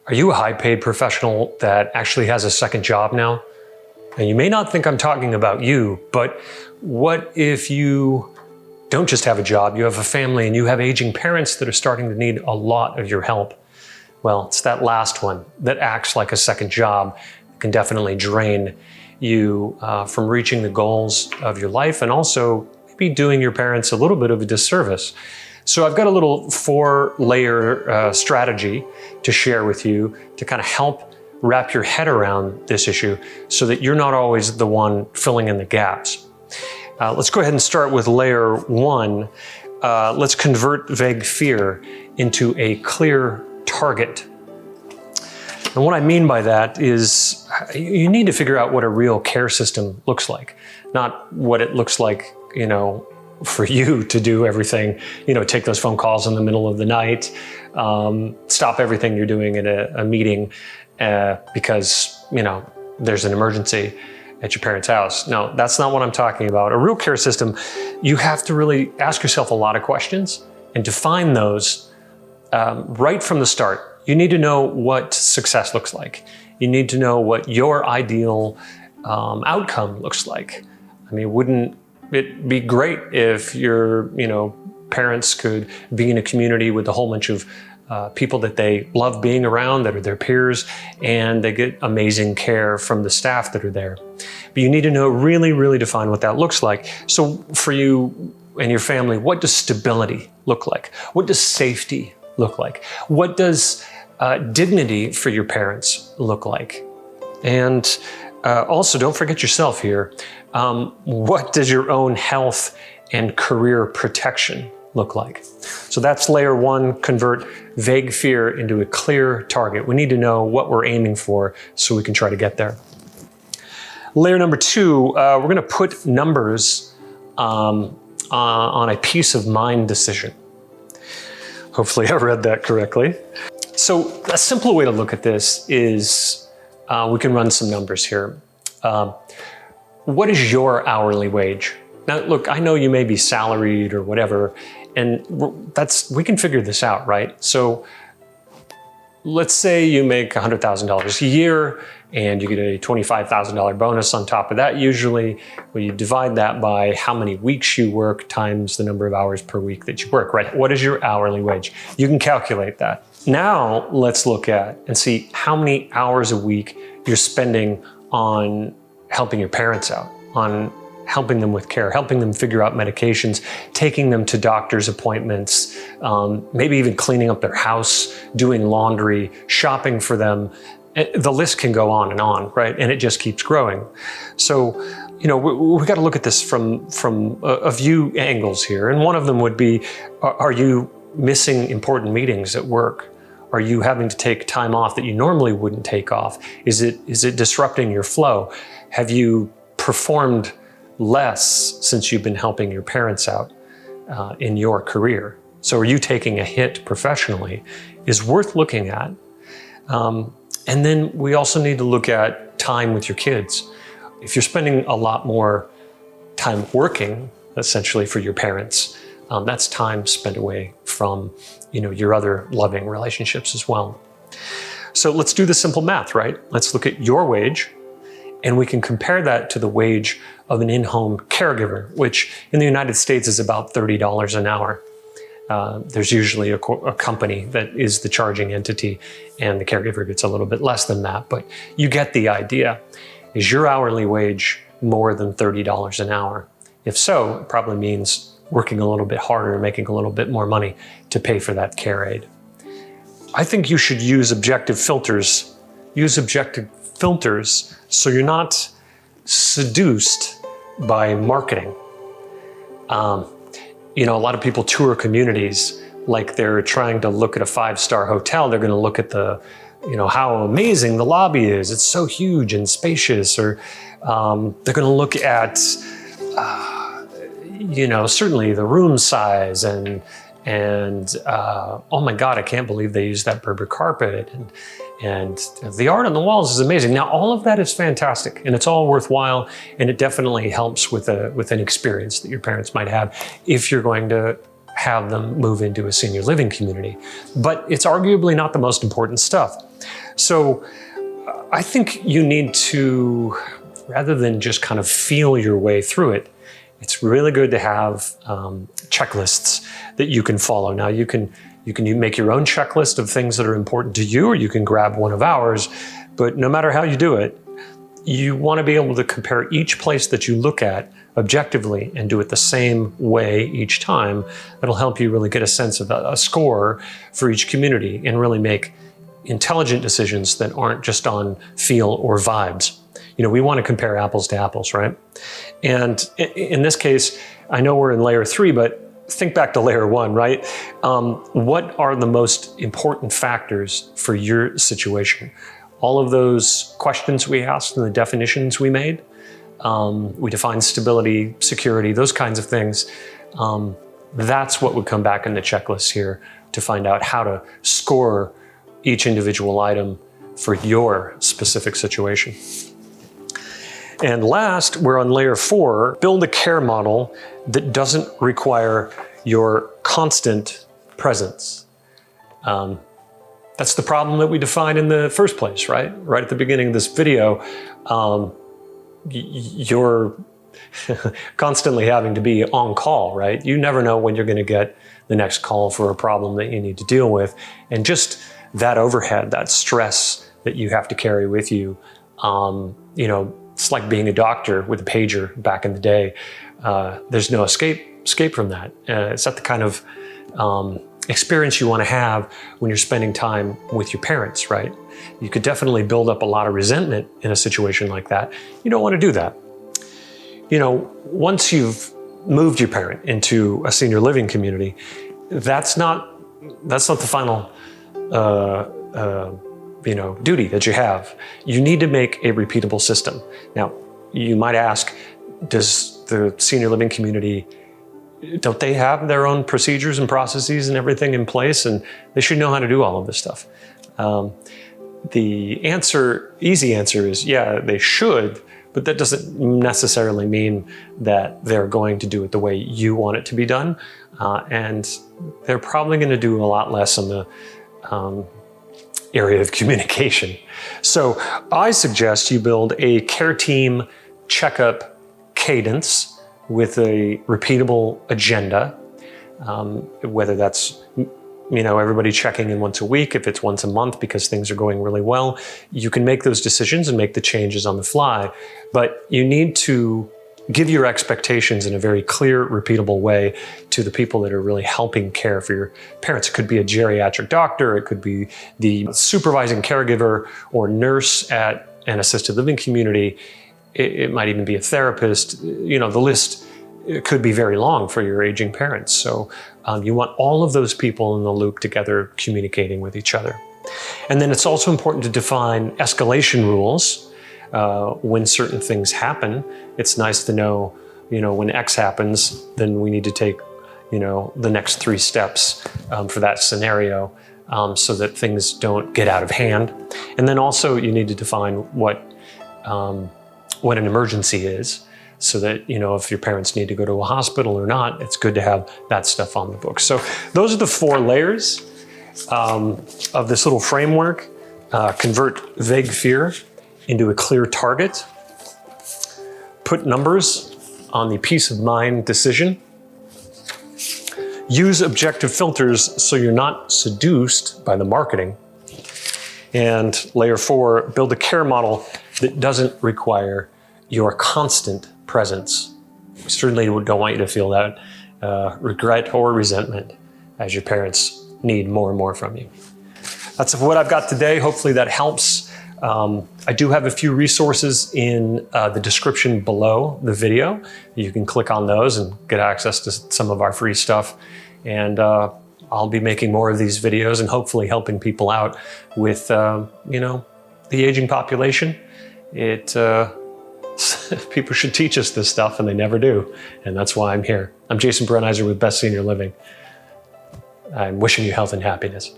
Are you a high-paid professional that actually has a second job now? And you may not think I'm talking about you, but what if you don't just have a job, you have a family and you have aging parents that are starting to need a lot of your help? Well, it's that last one that acts like a second job. It can definitely drain you from reaching the goals of your life and also maybe doing your parents a little bit of a disservice. So I've got a little 4-layer strategy to share with you to kind of help wrap your head around this issue so that you're not always the one filling in the gaps. Let's go ahead and start with layer 1. Let's convert vague fear into a clear target. And what I mean by that is you need to figure out what a real care system looks like, not what it looks like, for you to do everything, take those phone calls in the middle of the night, stop everything you're doing in a meeting because, there's an emergency at your parents' house. No, that's not what I'm talking about. A real care system, you have to really ask yourself a lot of questions and define those right from the start. You need to know what success looks like. You need to know what your ideal outcome looks like. I mean, wouldn't it'd be great if your, parents could be in a community with a whole bunch of people that they love being around, that are their peers, and they get amazing care from the staff that are there. But you need to know, really define what that looks like. So for you and your family, what does stability look like? What does safety look like? What does dignity for your parents look like? And also, don't forget yourself here. What does your own health and career protection look like? So that's layer 1, convert vague fear into a clear target. We need to know what we're aiming for so we can try to get there. Layer number 2, we're going to put numbers on a peace of mind decision. Hopefully I read that correctly. So a simple way to look at this is we can run some numbers here. What is your hourly wage? Now, look, I know you may be salaried or whatever, and we can figure this out, right? So let's say you make $100,000 a year and you get a $25,000 bonus on top of that usually. Well, you divide that by how many weeks you work times the number of hours per week that you work, right? What is your hourly wage? You can calculate that. Now let's look at and see how many hours a week you're spending on helping your parents out, on helping them with care, helping them figure out medications, taking them to doctor's appointments, maybe even cleaning up their house, doing laundry, shopping for them. The list can go on, right? And it just keeps growing. So, we got to look at this from a few angles here. And one of them would be, are you missing important meetings at work? Are you having to take time off that you normally wouldn't take off? Is it disrupting your flow? Have you performed less since you've been helping your parents out in your career? So are you taking a hit professionally? Is worth looking at. And then we also need to look at time with your kids. If you're spending a lot more time working, essentially for your parents, that's time spent away from your other loving relationships as well. So let's do the simple math, right? Let's look at your wage, and we can compare that to the wage of an in-home caregiver, which in the United States is about $30 an hour. There's usually a company that is the charging entity, and the caregiver gets a little bit less than that, but you get the idea. Is your hourly wage more than $30 an hour? If so, it probably means working a little bit harder, making a little bit more money to pay for that care aid. I think you should use objective filters. Use objective filters so you're not seduced by marketing. A lot of people tour communities like they're trying to look at a 5-star hotel. They're going to look at how amazing the lobby is. It's so huge and spacious. Or they're going to look at, certainly the room size and oh my God, I can't believe they used that Berber carpet. And the art on the walls is amazing. Now, all of that is fantastic and it's all worthwhile. And it definitely helps with an experience that your parents might have if you're going to have them move into a senior living community. But it's arguably not the most important stuff. So I think you need to, rather than just kind of feel your way through it, it's really good to have checklists that you can follow. Now you can make your own checklist of things that are important to you, or you can grab one of ours. But no matter how you do it, you want to be able to compare each place that you look at objectively and do it the same way each time. That'll help you really get a sense of a score for each community and really make intelligent decisions that aren't just on feel or vibes. You know, we want to compare apples to apples, right? And in this case, I know we're in layer 3, but think back to layer 1, right? What are the most important factors for your situation? All of those questions we asked and the definitions we made, we defined stability, security, those kinds of things. That's what would come back in the checklist here to find out how to score each individual item for your specific situation. And last, we're on layer 4, build a care model that doesn't require your constant presence. That's the problem that we defined in the first place, right? Right at the beginning of this video, you're constantly having to be on call, right? You never know when you're going to get the next call for a problem that you need to deal with. And just that overhead, that stress that you have to carry with you, you know, it's like being a doctor with a pager back in the day. There's no escape from that. It's not the kind of experience you want to have when you're spending time with your parents, right? You could definitely build up a lot of resentment in a situation like that. You don't want to do that. You know, once you've moved your parent into a senior living community, that's not the final you know, duty that you have. You need to make a repeatable system. Now, you might ask, does the senior living community, don't they have their own procedures and processes and everything in place? And they should know how to do all of this stuff. The easy answer is, yeah, they should, but that doesn't necessarily mean that they're going to do it the way you want it to be done. And they're probably going to do a lot less on the area of communication. So I suggest you build a care team checkup cadence with a repeatable agenda, whether that's, you know, everybody checking in once a week, if it's once a month because things are going really well. You can make those decisions and make the changes on the fly, but you need to give your expectations in a very clear, repeatable way to the people that are really helping care for your parents. It could be a geriatric doctor, it could be the supervising caregiver or nurse at an assisted living community. It might even be a therapist. You know, the list could be very long for your aging parents. So you want all of those people in the loop together communicating with each other. And then it's also important to define escalation rules. When certain things happen, it's nice to know, you know, when X happens, then we need to take, you know, the next 3 steps for that scenario so that things don't get out of hand. And then also you need to define what an emergency is, so that, you know, if your parents need to go to a hospital or not, it's good to have that stuff on the books. So those are the 4 layers of this little framework. Convert vague fear into a clear target. Put numbers on the peace of mind decision. Use objective filters so you're not seduced by the marketing. And layer 4, build a care model that doesn't require your constant presence. We certainly don't want you to feel that regret or resentment as your parents need more and more from you. That's what I've got today. Hopefully that helps. I do have a few resources in the description below the video. You can click on those and get access to some of our free stuff. And I'll be making more of these videos and hopefully helping people out with, you know, the aging population. People should teach us this stuff and they never do. And that's why I'm here. I'm Jason Brenizer with Best Senior Living. I'm wishing you health and happiness.